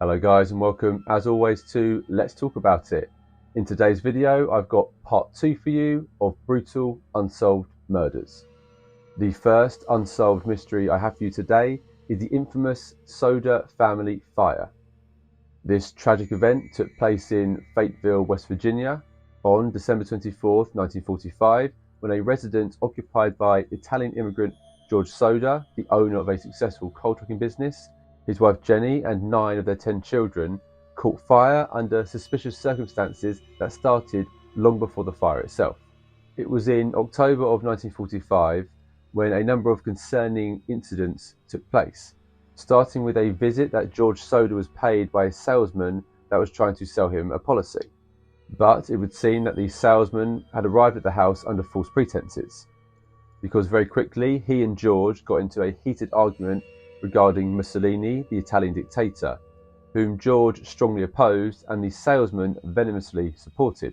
Hello guys and welcome as always to Let's Talk About It. In today's video I've got part 2 for you of brutal unsolved murders. The first unsolved mystery I have for you today is the infamous Soda family fire. This tragic event took place in Fayetteville, West Virginia on December 24th, 1945, when a residence occupied by Italian immigrant George Soda, the owner of a successful coal trucking business, his wife Jenny and 9 of their 10 children, caught fire under suspicious circumstances that started long before the fire itself. It was in October of 1945 when a number of concerning incidents took place, starting with a visit that George Soda was paid by a salesman that was trying to sell him a policy. But it would seem that the salesman had arrived at the house under false pretenses, because very quickly he and George got into a heated argument regarding Mussolini, the Italian dictator, whom George strongly opposed and the salesman venomously supported,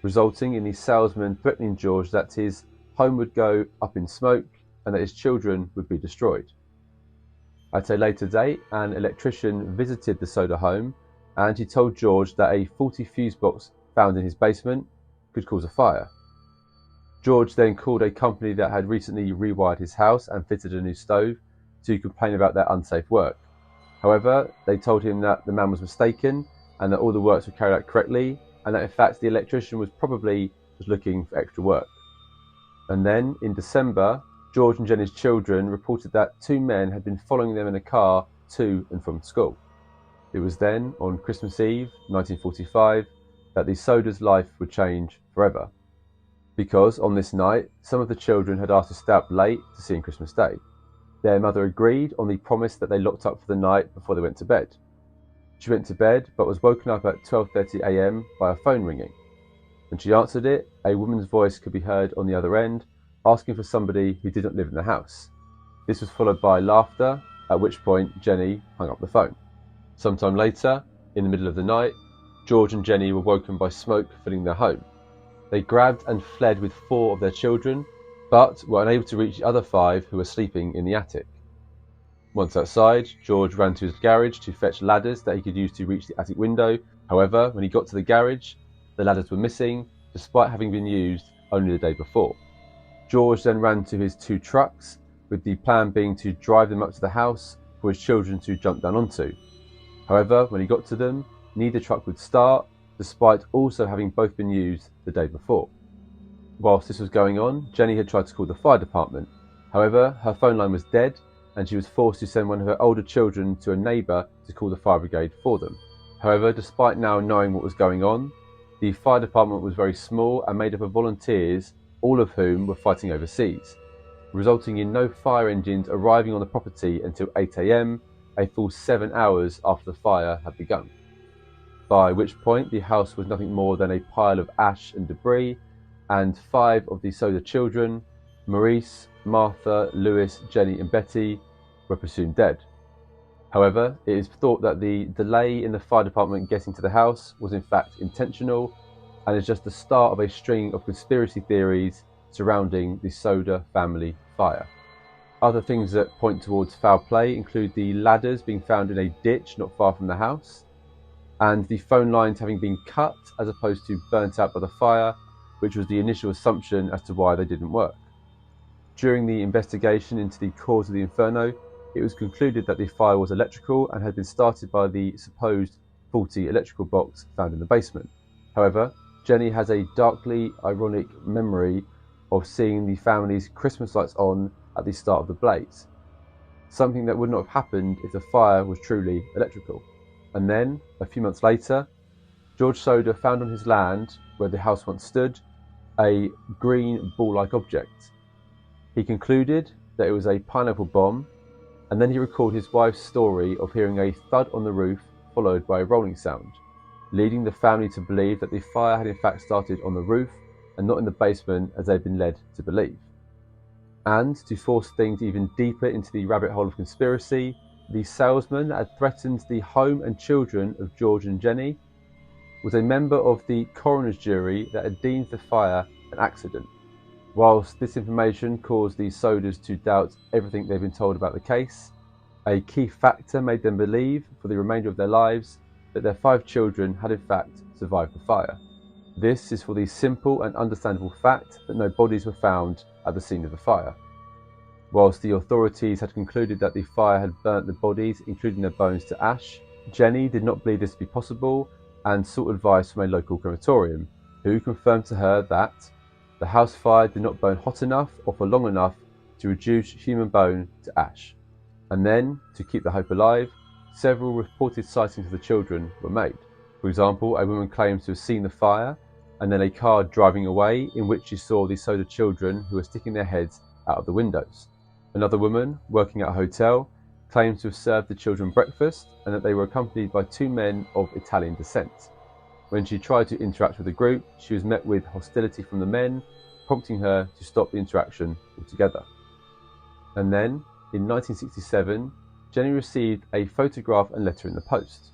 resulting in the salesman threatening George that his home would go up in smoke and that his children would be destroyed. At a later date, an electrician visited the Soda home and he told George that a faulty fuse box found in his basement could cause a fire. George then called a company that had recently rewired his house and fitted a new stove to complain about their unsafe work. However, they told him that the man was mistaken and that all the works were carried out correctly, and that in fact the electrician was probably just looking for extra work. And then, in December, George and Jenny's children reported that 2 men had been following them in a car to and from school. It was then, on Christmas Eve, 1945, that the Soda's life would change forever. Because on this night, some of the children had asked to stay up late to see on Christmas Day. Their mother agreed on the promise that they locked up for the night before they went to bed. She went to bed but was woken up at 12:30 a.m. by a phone ringing. When she answered it, a woman's voice could be heard on the other end, asking for somebody who did not live in the house. This was followed by laughter, at which point Jenny hung up the phone. Sometime later, in the middle of the night, George and Jenny were woken by smoke filling their home. They grabbed and fled with 4 of their children, but were unable to reach the other 5 who were sleeping in the attic. Once outside, George ran to his garage to fetch ladders that he could use to reach the attic window. However, when he got to the garage, the ladders were missing, despite having been used only the day before. George then ran to his 2 trucks, with the plan being to drive them up to the house for his children to jump down onto. However, when he got to them, neither truck would start, despite also having both been used the day before. Whilst this was going on, Jenny had tried to call the fire department. However, her phone line was dead and she was forced to send one of her older children to a neighbour to call the fire brigade for them. However, despite now knowing what was going on, the fire department was very small and made up of volunteers, all of whom were fighting overseas, resulting in no fire engines arriving on the property until 8 a.m, a full 7 hours after the fire had begun. By which point the house was nothing more than a pile of ash and debris, and 5 of the Soda children, Maurice, Martha, Louis, Jenny and Betty, were presumed dead. However, it is thought that the delay in the fire department getting to the house was in fact intentional and is just the start of a string of conspiracy theories surrounding the Soda family fire. Other things that point towards foul play include the ladders being found in a ditch not far from the house, and the phone lines having been cut as opposed to burnt out by the fire, which was the initial assumption as to why they didn't work. During the investigation into the cause of the inferno, it was concluded that the fire was electrical and had been started by the supposed faulty electrical box found in the basement. However, Jenny has a darkly ironic memory of seeing the family's Christmas lights on at the start of the blaze, something that would not have happened if the fire was truly electrical. And then, a few months later, George Soda found on his land, where the house once stood, a green ball-like object. He concluded that it was a pineapple bomb, and then he recalled his wife's story of hearing a thud on the roof followed by a rolling sound, leading the family to believe that the fire had in fact started on the roof and not in the basement as they'd been led to believe. And to force things even deeper into the rabbit hole of conspiracy, the salesman that had threatened the home and children of George and Jenny was a member of the coroner's jury that had deemed the fire an accident. Whilst this information caused the Sodas to doubt everything they'd been told about the case, A key factor made them believe for the remainder of their lives that their 5 children had in fact survived the fire. This is for the simple and understandable fact that no bodies were found at the scene of the fire. Whilst the authorities had concluded that the fire had burnt the bodies, including their bones, to ash, Jenny did not believe this to be possible and sought advice from a local crematorium, who confirmed to her that the house fire did not burn hot enough or for long enough to reduce human bone to ash. And then, to keep the hope alive, several reported sightings of the children were made. For example, a woman claims to have seen the fire and then a car driving away in which she saw the Soda children who were sticking their heads out of the windows. Another woman, working at a hotel, claims to have served the children breakfast and that they were accompanied by 2 men of Italian descent. When she tried to interact with the group, she was met with hostility from the men, prompting her to stop the interaction altogether. And then, in 1967, Jenny received a photograph and letter in the post.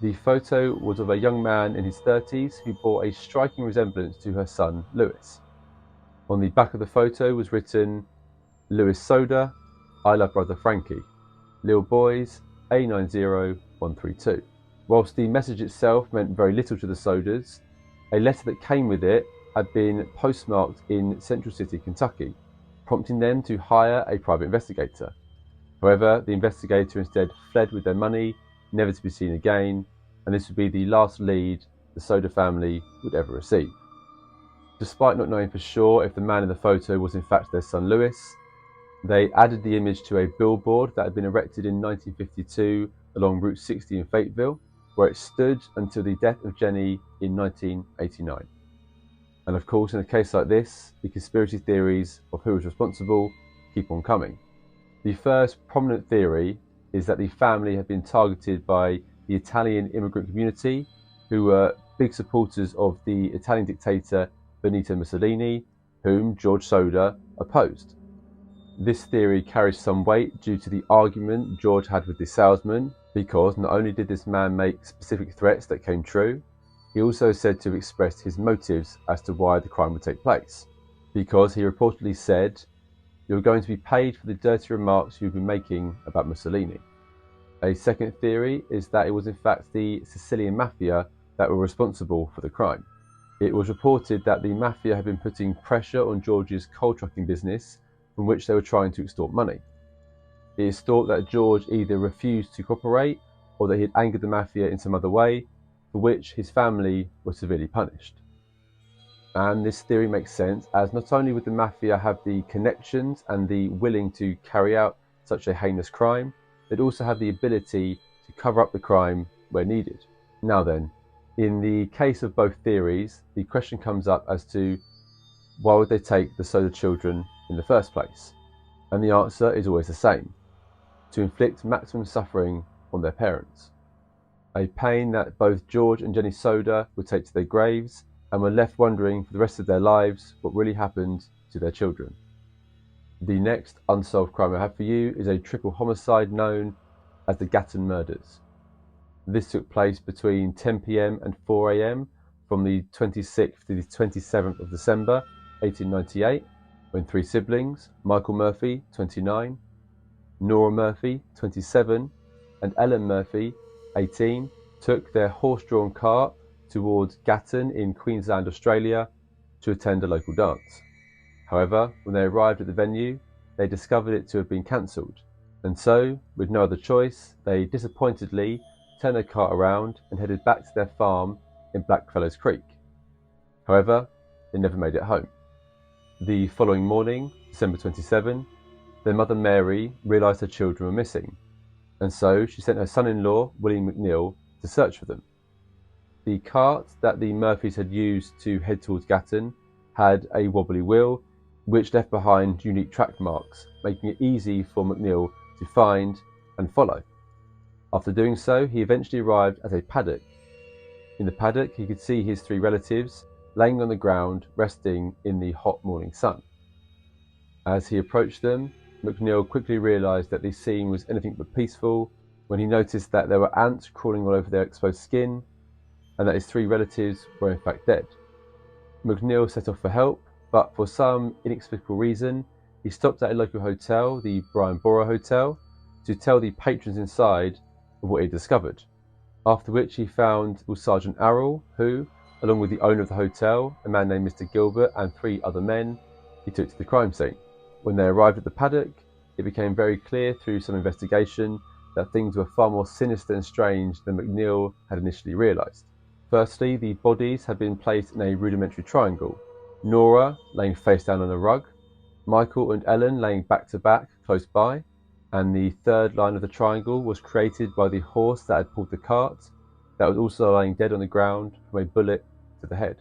The photo was of a young man in his 30s who bore a striking resemblance to her son, Louis. On the back of the photo was written, "Louis Soda, I love brother Frankie. Lil boys, A90132. Whilst the message itself meant very little to the Sodas, a letter that came with it had been postmarked in Central City, Kentucky, prompting them to hire a private investigator. However, the investigator instead fled with their money, never to be seen again, and this would be the last lead the Soda family would ever receive. Despite not knowing for sure if the man in the photo was in fact their son Louis, they added the image to a billboard that had been erected in 1952 along Route 60 in Fayetteville, where it stood until the death of Jenny in 1989. And of course, in a case like this, the conspiracy theories of who was responsible keep on coming. The first prominent theory is that the family had been targeted by the Italian immigrant community, who were big supporters of the Italian dictator Benito Mussolini, whom George Soda opposed. This theory carries some weight due to the argument George had with the salesman, because not only did this man make specific threats that came true, he also said to have expressed his motives as to why the crime would take place, because he reportedly said, "You're going to be paid for the dirty remarks you've been making about Mussolini." A second theory is that it was in fact the Sicilian mafia that were responsible for the crime. It was reported that the mafia had been putting pressure on George's coal trucking business, from which they were trying to extort money. It is thought that George either refused to cooperate or that he had angered the mafia in some other way, for which his family was severely punished. And this theory makes sense, as not only would the mafia have the connections and the willing to carry out such a heinous crime, they'd also have the ability to cover up the crime where needed. Now then, in the case of both theories, the question comes up as to why would they take the Soda children in the first place? And the answer is always the same: to inflict maximum suffering on their parents. A pain that both George and Jenny Soda would take to their graves, and were left wondering for the rest of their lives what really happened to their children. The next unsolved crime I have for you is a triple homicide known as the Gatton murders. This took place between 10 p.m. and 4 a.m. from the 26th to the 27th of December 1898, when 3 siblings, Michael Murphy, 29, Nora Murphy, 27, and Ellen Murphy, 18, took their horse-drawn cart towards Gatton in Queensland, Australia, to attend a local dance. However, when they arrived at the venue, they discovered it to have been cancelled, and so, with no other choice, they disappointedly turned their cart around and headed back to their farm in Blackfellows Creek. However, they never made it home. The following morning, December 27, their mother Mary realised her children were missing, and so she sent her son-in-law, William McNeil, to search for them. The cart that the Murphys had used to head towards Gatton had a wobbly wheel, which left behind unique track marks, making it easy for McNeil to find and follow. After doing so, he eventually arrived at a paddock. In the paddock, he could see his 3 relatives laying on the ground, resting in the hot morning sun. As he approached them, McNeil quickly realised that the scene was anything but peaceful when he noticed that there were ants crawling all over their exposed skin, and that his 3 relatives were in fact dead. McNeil set off for help, but for some inexplicable reason, he stopped at a local hotel, the Brian Borough Hotel, to tell the patrons inside of what he discovered, after which he found Sergeant Arrell, who, along with the owner of the hotel, a man named Mr. Gilbert, and 3 other men, he took to the crime scene. When they arrived at the paddock, it became very clear through some investigation that things were far more sinister and strange than McNeil had initially realised. Firstly, the bodies had been placed in a rudimentary triangle, Nora laying face down on a rug, Michael and Ellen laying back to back close by, and the third line of the triangle was created by the horse that had pulled the cart, that was also lying dead on the ground from a bullet to the head.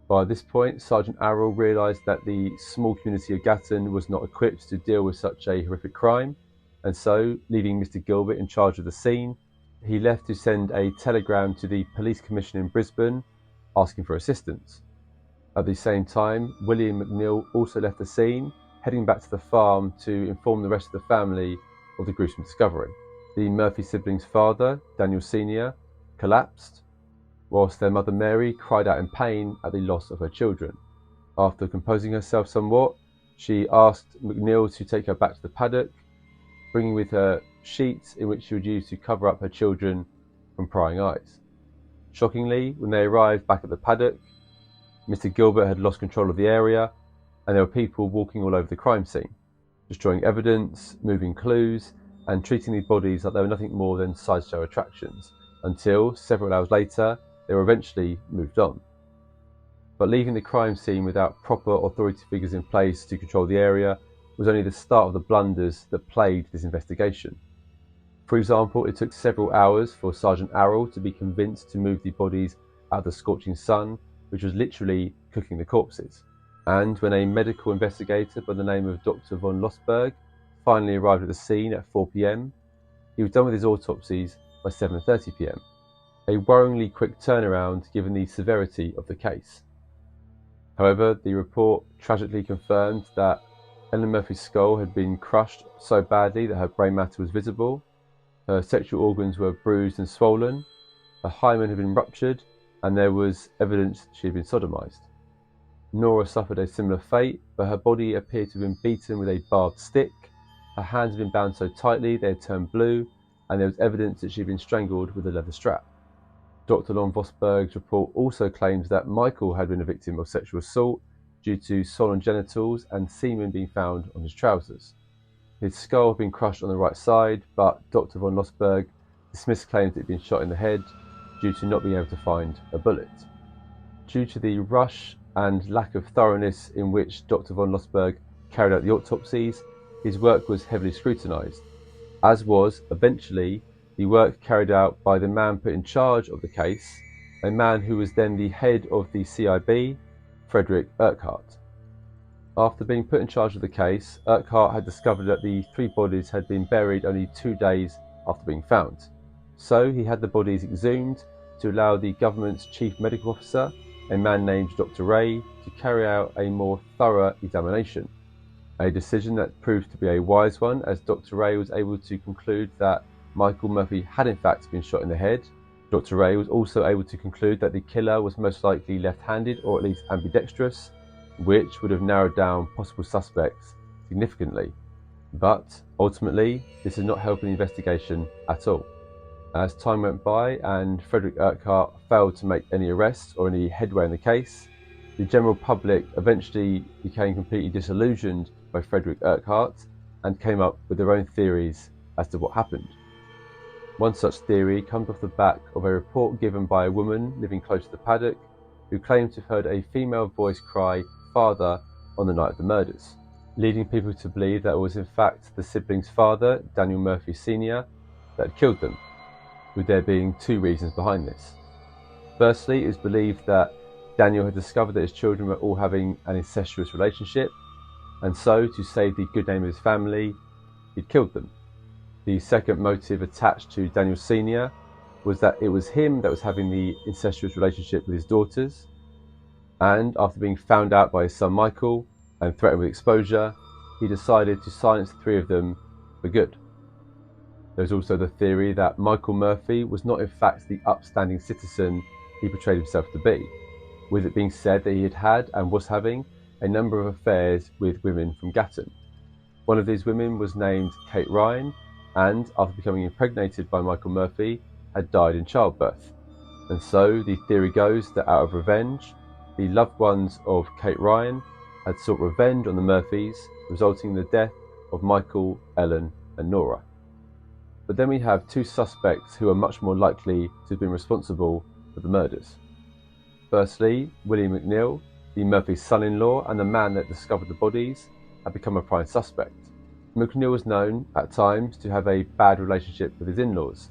By this point, Sergeant Arrell realised that the small community of Gatton was not equipped to deal with such a horrific crime, and so, leaving Mr. Gilbert in charge of the scene, he left to send a telegram to the police commissioner in Brisbane asking for assistance. At the same time, William McNeil also left the scene, heading back to the farm to inform the rest of the family of the gruesome discovery. The Murphy siblings' father, Daniel Sr., collapsed, whilst their mother Mary cried out in pain at the loss of her children. After composing herself somewhat, she asked McNeil to take her back to the paddock, bringing with her sheets in which she would use to cover up her children from prying eyes. Shockingly, when they arrived back at the paddock, Mr. Gilbert had lost control of the area, and there were people walking all over the crime scene, destroying evidence, moving clues, and treating the bodies like they were nothing more than sideshow attractions, until, several hours later, they were eventually moved on. But leaving the crime scene without proper authority figures in place to control the area was only the start of the blunders that plagued this investigation. For example, it took several hours for Sergeant Arrell to be convinced to move the bodies out of the scorching sun, which was literally cooking the corpses. And when a medical investigator by the name of Dr. von Lossberg finally arrived at the scene at 4 p.m, he was done with his autopsies by 7:30 p.m. A worryingly quick turnaround given the severity of the case. However, the report tragically confirmed that Ellen Murphy's skull had been crushed so badly that her brain matter was visible, her sexual organs were bruised and swollen, her hymen had been ruptured, and there was evidence she had been sodomized. Nora suffered a similar fate, but her body appeared to have been beaten with a barbed stick, her hands had been bound so tightly they had turned blue, and there was evidence that she had been strangled with a leather strap. Dr. von Lossberg's report also claims that Michael had been a victim of sexual assault due to swollen genitals and semen being found on his trousers. His skull had been crushed on the right side, but Dr. von Lossberg dismissed claims that he had been shot in the head due to not being able to find a bullet. Due to the rush and lack of thoroughness in which Dr. von Lossberg carried out the autopsies, his work was heavily scrutinised, as was, eventually, the work carried out by the man put in charge of the case, a man who was then the head of the CIB, Frederick Urquhart. After being put in charge of the case, Urquhart had discovered that the 3 bodies had been buried only 2 days after being found. So he had the bodies exhumed to allow the government's chief medical officer, a man named Dr. Ray, to carry out a more thorough examination. A decision that proved to be a wise one, as Dr. Ray was able to conclude that Michael Murphy had in fact been shot in the head. Dr. Ray was also able to conclude that the killer was most likely left-handed or at least ambidextrous, which would have narrowed down possible suspects significantly. But ultimately, this is not helping the investigation at all. As time went by and Frederick Urquhart failed to make any arrests or any headway in the case, the general public eventually became completely disillusioned by Frederick Urquhart and came up with their own theories as to what happened. One such theory comes off the back of a report given by a woman living close to the paddock who claimed to have heard a female voice cry "father" on the night of the murders, leading people to believe that it was in fact the siblings' father, Daniel Murphy Sr., that had killed them, with there being 2 reasons behind this. Firstly, it was believed that Daniel had discovered that his children were all having an incestuous relationship, and so, to save the good name of his family, he'd killed them. The second motive attached to Daniel Sr. was that it was him that was having the incestuous relationship with his daughters, and after being found out by his son Michael and threatened with exposure, he decided to silence the 3 of them for good. There was also the theory that Michael Murphy was not in fact the upstanding citizen he portrayed himself to be, with it being said that he had had and was having a number of affairs with women from Gatton. One of these women was named Kate Ryan, and, after becoming impregnated by Michael Murphy, had died in childbirth. And so the theory goes that out of revenge, the loved ones of Kate Ryan had sought revenge on the Murphys, resulting in the death of Michael, Ellen, and Nora. But then we have two suspects who are much more likely to have been responsible for the murders. Firstly, William McNeil, the Murphy's son-in-law and the man that discovered the bodies, had become a prime suspect. McNeil was known, at times, to have a bad relationship with his in-laws,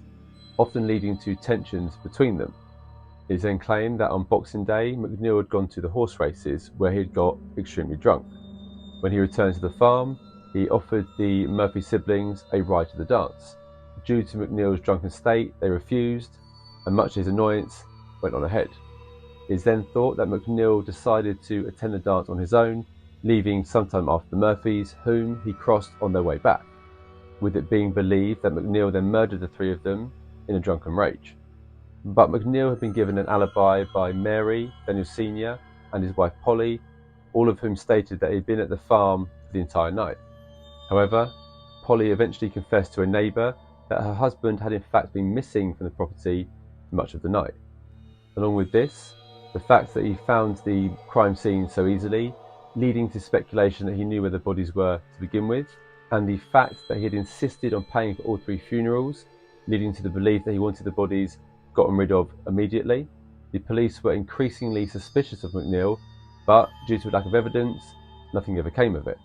often leading to tensions between them. It is then claimed that on Boxing Day, McNeil had gone to the horse races where he had got extremely drunk. When he returned to the farm, he offered the Murphy siblings a ride to the dance. Due to McNeil's drunken state, they refused, and much to his annoyance, went on ahead. It is then thought that McNeil decided to attend the dance on his own, leaving sometime after the Murphys, whom he crossed on their way back, with it being believed that McNeil then murdered the three of them in a drunken rage. But McNeil had been given an alibi by Mary, Daniel Sr., and his wife Polly, all of whom stated that he had been at the farm for the entire night. However, Polly eventually confessed to a neighbour that her husband had in fact been missing from the property for much of the night. Along with this, the fact that he found the crime scene so easily, leading to speculation that he knew where the bodies were to begin with, and the fact that he had insisted on paying for all three funerals, leading to the belief that he wanted the bodies gotten rid of immediately. The police were increasingly suspicious of McNeil, but due to a lack of evidence, nothing ever came of it.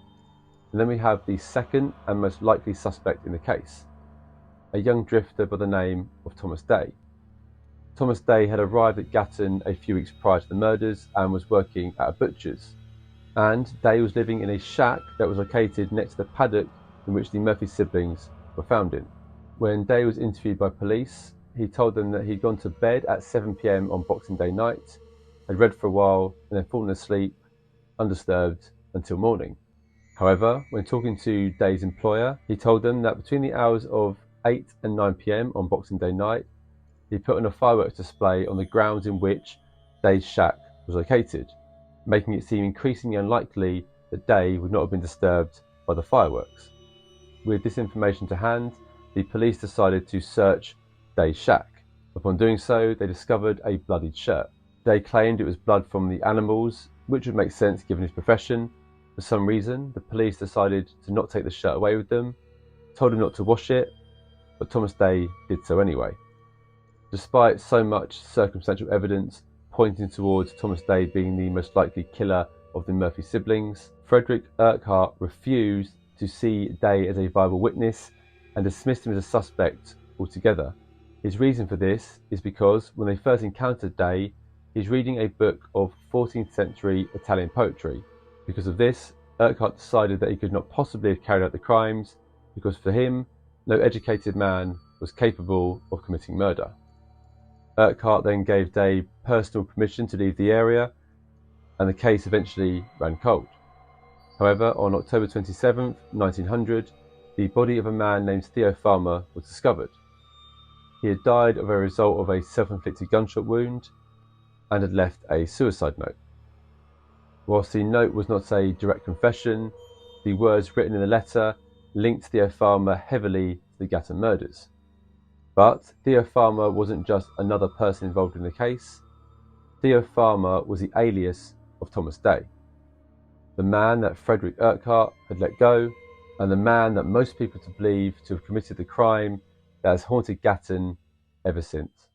And then we have the second and most likely suspect in the case, a young drifter by the name of Thomas Day. Thomas Day had arrived at Gatton a few weeks prior to the murders and was working at a butcher's. And Day was living in a shack that was located next to the paddock in which the Murphy siblings were found in. When Day was interviewed by police, he told them that he'd gone to bed at 7 p.m. on Boxing Day night, had read for a while, and then fallen asleep, undisturbed, until morning. However, when talking to Day's employer, he told them that between the hours of 8 and 9 p.m. on Boxing Day night, he put on a fireworks display on the grounds in which Day's shack was located, making it seem increasingly unlikely that Day would not have been disturbed by the fireworks. With this information to hand, the police decided to search Day's shack. Upon doing so, they discovered a bloodied shirt. Day claimed it was blood from the animals, which would make sense given his profession. For some reason, the police decided to not take the shirt away with them, told him not to wash it, but Thomas Day did so anyway. Despite so much circumstantial evidence pointing towards Thomas Day being the most likely killer of the Murphy siblings, Frederick Urquhart refused to see Day as a viable witness and dismissed him as a suspect altogether. His reason for this is because when they first encountered Day, he's reading a book of 14th century Italian poetry. Because of this, Urquhart decided that he could not possibly have carried out the crimes, because for him, no educated man was capable of committing murder. Urquhart then gave Day personal permission to leave the area, and the case eventually ran cold. However, on October 27, 1900, the body of a man named Theo Farmer was discovered. He had died of a result of a self-inflicted gunshot wound and had left a suicide note. Whilst the note was not a direct confession, the words written in the letter linked Theo Farmer heavily to the Gatton murders. But Theo Farmer wasn't just another person involved in the case. Theo Farmer was the alias of Thomas Day, the man that Frederick Urquhart had let go, and the man that most people believe to have committed the crime that has haunted Gatton ever since.